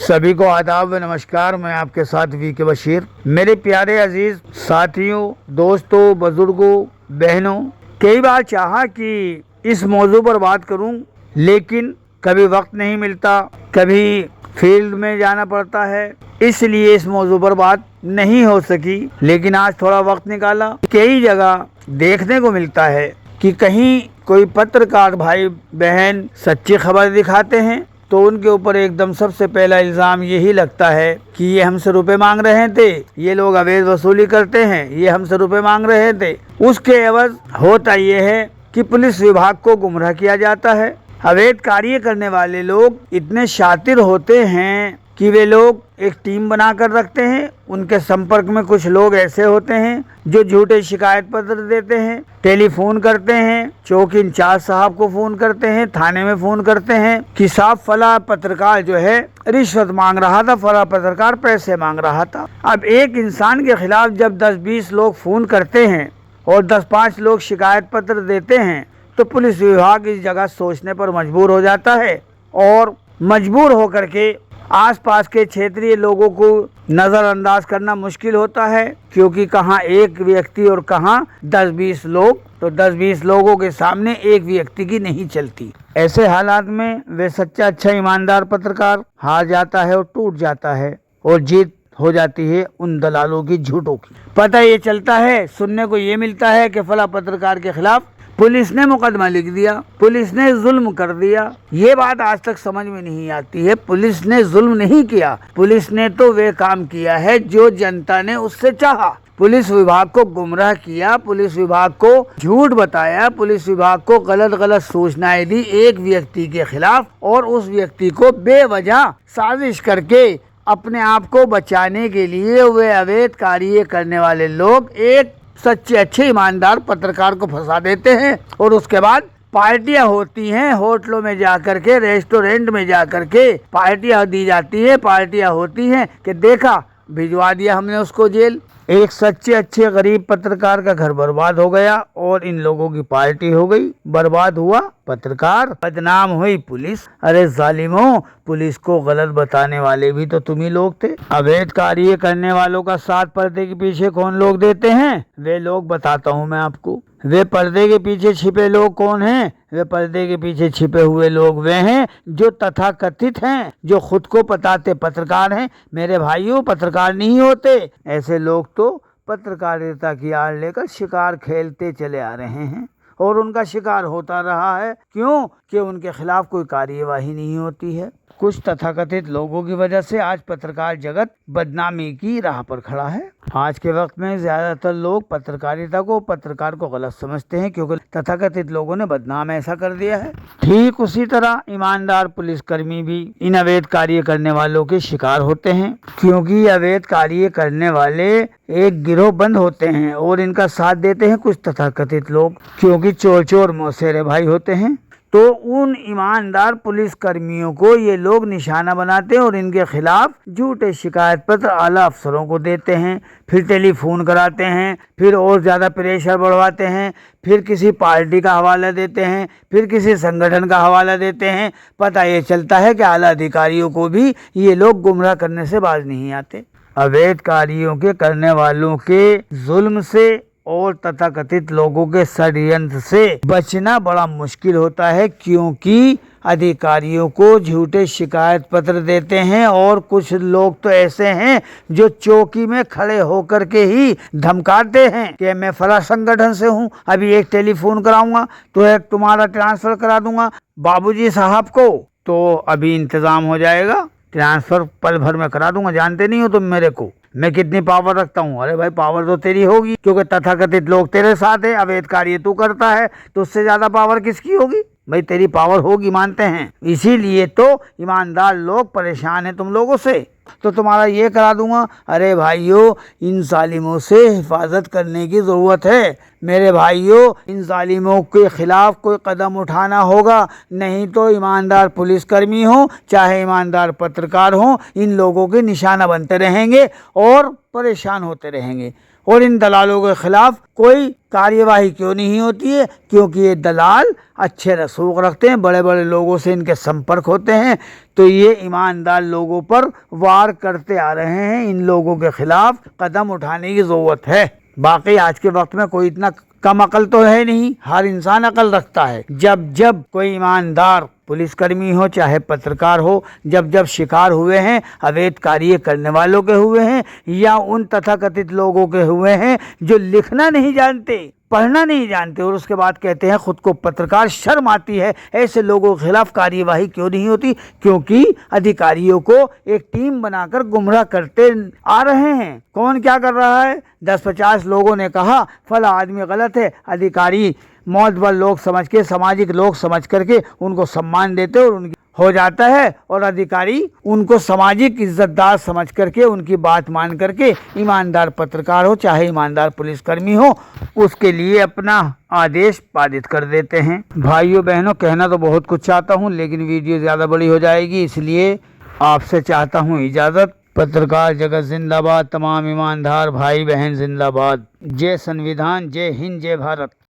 सभी को आदाब व नमस्कार। मैं आपके साथ वीके बशीर। मेरे प्यारे अजीज साथियों, दोस्तों, बुजुर्गों, बहनों, कई बार चाहा कि इस मौजू पर बात करूं, लेकिन कभी वक्त नहीं मिलता, कभी फील्ड में जाना पड़ता है, इसलिए इस मौजू पर बात नहीं हो सकी। लेकिन आज थोड़ा वक्त निकाला। कई जगह देखने को मिलता है कि कहीं कोई पत्रकार भाई बहन सच्ची खबर दिखाते हैं तो उनके ऊपर एकदम सबसे पहला इल्ज़ाम यही लगता है कि ये हमसे रुपए मांग रहे थे, ये लोग अवैध वसूली करते हैं, ये हमसे रुपए मांग रहे थे। उसके एवज होता ये है कि पुलिस विभाग को गुमराह किया जाता है। अवैध कार्य करने वाले लोग इतने शातिर होते हैं कि वे लोग एक टीम बना कर रखते हैं। उनके संपर्क में कुछ लोग ऐसे होते हैं जो झूठे शिकायत पत्र देते हैं, टेलीफोन करते हैं, चौकी इंचार्ज साहब को फोन करते हैं, थाने में फोन करते हैं कि साहब फला पत्रकार जो है रिश्वत मांग रहा था, फला पत्रकार पैसे मांग रहा था। अब एक इंसान के खिलाफ जब 10-20 लोग फोन करते हैं और 10-5 लोग शिकायत पत्र देते हैं तो पुलिस विभाग इस जगह सोचने पर मजबूर हो जाता है और मजबूर होकर के आसपास के क्षेत्रीय लोगों को नज़रअंदाज करना मुश्किल होता है, क्योंकि कहाँ एक व्यक्ति और कहाँ 10-20 लोग, तो 10-20 लोगों के सामने एक व्यक्ति की नहीं चलती। ऐसे हालात में वे सच्चा अच्छा ईमानदार पत्रकार हार जाता है और टूट जाता है और जीत हो जाती है उन दलालों की, झूठों की। पता ये चलता है, सुनने को ये मिलता है कि फला पत्रकार के खिलाफ पुलिस ने मुकदमा लिख दिया, पुलिस ने जुल्म कर दिया। ये बात आज तक समझ में नहीं आती है। पुलिस ने जुल्म नहीं किया, पुलिस ने तो वे काम किया है जो जनता ने उससे चाहा। पुलिस विभाग को गुमराह किया, पुलिस विभाग को झूठ बताया, पुलिस विभाग को गलत सूचनाएं दी एक व्यक्ति के खिलाफ और उस व्यक्ति को बेवजह साजिश करके अपने आप को बचाने के लिए वे अवैध कार्य करने वाले लोग एक सच्चे अच्छे ईमानदार पत्रकार को फंसा देते हैं। और उसके बाद पार्टियां होती हैं, होटलों में जाकर के, रेस्टोरेंट में जाकर के पार्टियां दी जाती है, पार्टियां होती हैं कि देखा भिजवा दिया हमने उसको जेल। एक सच्चे अच्छे गरीब पत्रकार का घर बर्बाद हो गया और इन लोगों की पार्टी हो गई। बर्बाद हुआ पत्रकार, बदनाम हुई पुलिस। अरे जालिमों, पुलिस को गलत बताने वाले भी तो तुम ही लोग थे। अवैध कार्य करने वालों का साथ पर्दे के पीछे कौन लोग देते हैं? वे लोग बताता हूँ मैं आपको। वे पर्दे के पीछे छिपे लोग कौन हैं? वे पर्दे के पीछे छिपे हुए लोग वे हैं जो तथाकथित हैं, जो खुद को बताते पत्रकार हैं। मेरे भाइयों, पत्रकार नहीं होते। ऐसे लोग तो पत्रकारिता की आड़ लेकर शिकार खेलते चले आ रहे हैं और उनका शिकार होता रहा है। क्यों? कि उनके खिलाफ कोई कार्यवाही नहीं होती है। कुछ तथाकथित लोगों की वजह से आज पत्रकार जगत बदनामी की राह पर खड़ा है। आज के वक्त में ज्यादातर लोग पत्रकारिता को, पत्रकार को गलत समझते हैं, क्योंकि तथाकथित लोगों ने बदनाम ऐसा कर दिया है। ठीक उसी तरह ईमानदार पुलिसकर्मी भी इन अवैध कार्य करने वालों के शिकार होते हैं, क्योंकि अवैध कार्य करने वाले एक गिरोह बंद होते हैं और इनका साथ देते हैं कुछ तथाकथित लोग, क्योंकि चोर मौसेरे भाई होते हैं। तो उन ईमानदार पुलिस कर्मियों को ये लोग निशाना बनाते हैं और इनके खिलाफ झूठे शिकायत पत्र आला अफसरों को देते हैं, फिर टेलीफोन कराते हैं, फिर और ज़्यादा प्रेशर बढ़वाते हैं, फिर किसी पार्टी का हवाला देते हैं, फिर किसी संगठन का हवाला देते हैं। पता ये चलता है कि आला अधिकारियों को भी ये लोग गुमराह करने से बाज नहीं आते। अवैध कार्यों के करने वालों के जुल्म से और तथाकथित लोगों के षड्यंत्र से बचना बड़ा मुश्किल होता है, क्योंकि अधिकारियों को झूठे शिकायत पत्र देते हैं और कुछ लोग तो ऐसे हैं जो चौकी में खड़े होकर के ही धमकाते हैं कि मैं फला संगठन से हूँ, अभी एक टेलीफोन कराऊंगा तो एक तुम्हारा ट्रांसफर करा दूंगा बाबूजी साहब को, तो अभी इंतजाम हो जाएगा, ट्रांसफर पल भर में करा दूंगा। जानते नहीं हो तुम मेरे को, मैं कितनी पावर रखता हूँ? अरे भाई, पावर तो तेरी होगी, क्योंकि तथाकथित लोग तेरे साथ है, अवैध कार्य तू करता है, तो उससे ज्यादा पावर किसकी होगी? भाई तेरी पावर होगी, मानते हैं। इसीलिए तो ईमानदार लोग परेशान हैं तुम लोगों से, तो तुम्हारा ये करा दूंगा। अरे भाइयों, इन जालिमों से हिफाजत करने की ज़रूरत है। मेरे भाइयों, इन जालिमों के खिलाफ कोई कदम उठाना होगा, नहीं तो ईमानदार पुलिसकर्मी हो चाहे ईमानदार पत्रकार हो, इन लोगों के निशाना बनते रहेंगे और परेशान होते रहेंगे। और इन दलालों के खिलाफ कोई कार्यवाही क्यों नहीं होती है? क्योंकि ये दलाल अच्छे रसूख रखते हैं, बड़े बड़े लोगों से इनके संपर्क होते हैं, तो ये ईमानदार लोगों पर वार करते आ रहे हैं। इन लोगों के खिलाफ कदम उठाने की ज़रूरत है। बाकी आज के वक्त में कोई इतना कम अकल तो है नहीं, हर इंसान अकल रखता है। जब जब कोई ईमानदार पुलिसकर्मी हो चाहे पत्रकार हो, जब जब शिकार हुए हैं अवैध कार्य करने वालों के हुए हैं या उन तथाकथित लोगों के हुए हैं जो लिखना नहीं जानते, पढ़ना नहीं जानते और उसके बाद कहते हैं खुद को पत्रकार, शर्म आती है। ऐसे लोगों के खिलाफ कार्यवाही क्यों नहीं होती? क्योंकि अधिकारियों को एक टीम बनाकर गुमराह करते आ रहे हैं। कौन क्या कर रहा है? 10-50 लोगों ने कहा फला आदमी गलत है, अधिकारी मौतबर लोग समझ के, सामाजिक लोग समझ करके उनको सम्मान देते और उनकी हो जाता है और अधिकारी उनको सामाजिक इज्जतदार समझ करके उनकी बात मान करके ईमानदार पत्रकार हो चाहे ईमानदार पुलिसकर्मी हो उसके लिए अपना आदेश पारित कर देते हैं। भाइयों बहनों, कहना तो बहुत कुछ चाहता हूँ लेकिन वीडियो ज़्यादा बड़ी हो जाएगी, इसलिए आपसे चाहता हूँ इजाज़त। पत्रकार जगत जिंदाबाद, तमाम ईमानदार भाई बहन जिंदाबाद। जय संविधान, जय हिंद, जय भारत।